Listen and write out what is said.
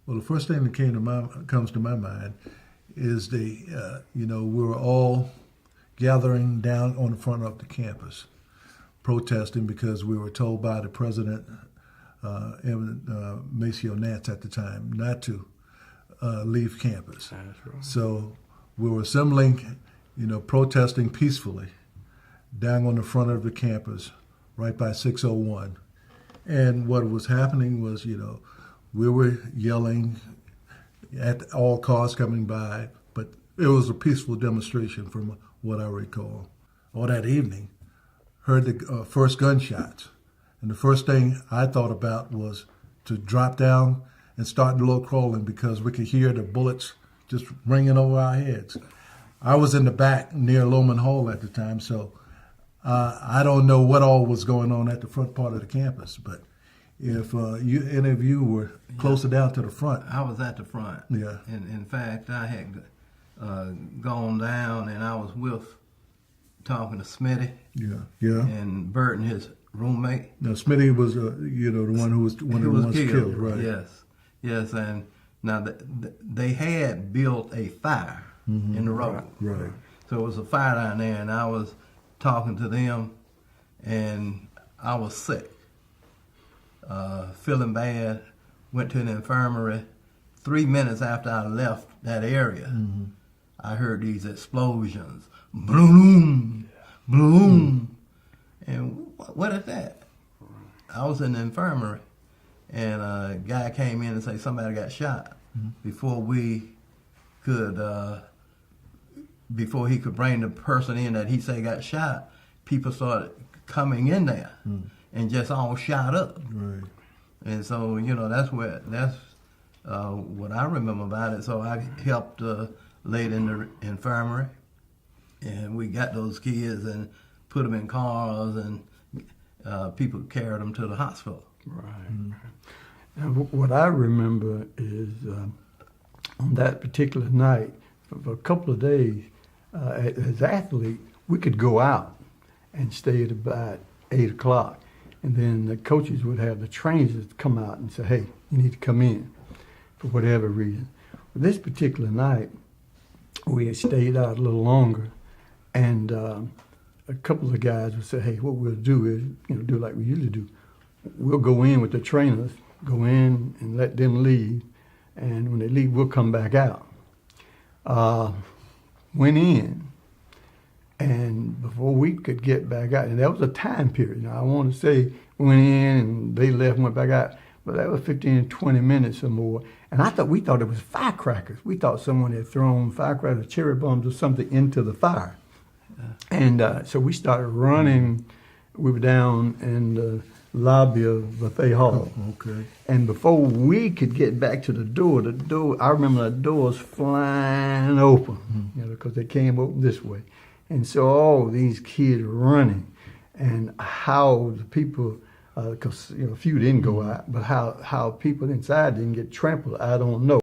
Well, the first thing that comes to my mind is we were all gathering down on the front of the campus, protesting because we were told by the president, Maceo Nance at the time, not to leave campus. That's right. So we were assembling, protesting peacefully down on the front of the campus, right by 601. And what was happening was, we were yelling at all cars coming by, but it was a peaceful demonstration from what I recall. All that evening, heard the first gunshots. And the first thing I thought about was to drop down and start low crawling because we could hear the bullets just ringing over our heads. I was in the back near Loman Hall at the time, so I don't know what all was going on at the front part of the campus, but if any of you were closer down to the front. I was at the front. Yeah. In fact, I had gone down and I was talking to Smitty. Yeah, yeah. And Burton, his roommate. Now, Smitty was, the one who was one of the ones killed, right? Yes, and now they had built a fire in the road. Right. So it was a fire down there, and I was talking to them, and I was sick, feeling bad. Went to the infirmary. 3 minutes after I left that area, I heard these explosions. Boom, boom. And what is that? I was in the infirmary, and a guy came in and said somebody got shot. Before he could bring the person in that he said got shot, people started coming in there and just all shot up. Right. And so, that's what I remember about it. So I helped lady in the infirmary, and we got those kids and put them in cars, and people carried them to the hospital. Right. And what I remember is on that particular night, for a couple of days, as athletes, we could go out and stay at about 8 o'clock. And then the coaches would have the trainers come out and say, hey, you need to come in for whatever reason. But this particular night, we had stayed out a little longer, and a couple of guys would say, hey, what we'll do is, do like we usually do. We'll go in with the trainers, go in and let them leave, and when they leave, we'll come back out. Went in, and before we could get back out, and that was a time period. Now, I want to say went in and they left and went back out, but that was 15, 20 minutes or more. And we thought it was firecrackers. We thought someone had thrown firecrackers, cherry bombs or something into the fire. And so we started running. We were down in the lobby of Buffet Hall. Oh, okay. And before we could get back to the door, I remember the doors flying open, because they came open this way. And so all these kids running, and how the people, because a few didn't go out, but how people inside didn't get trampled, I don't know.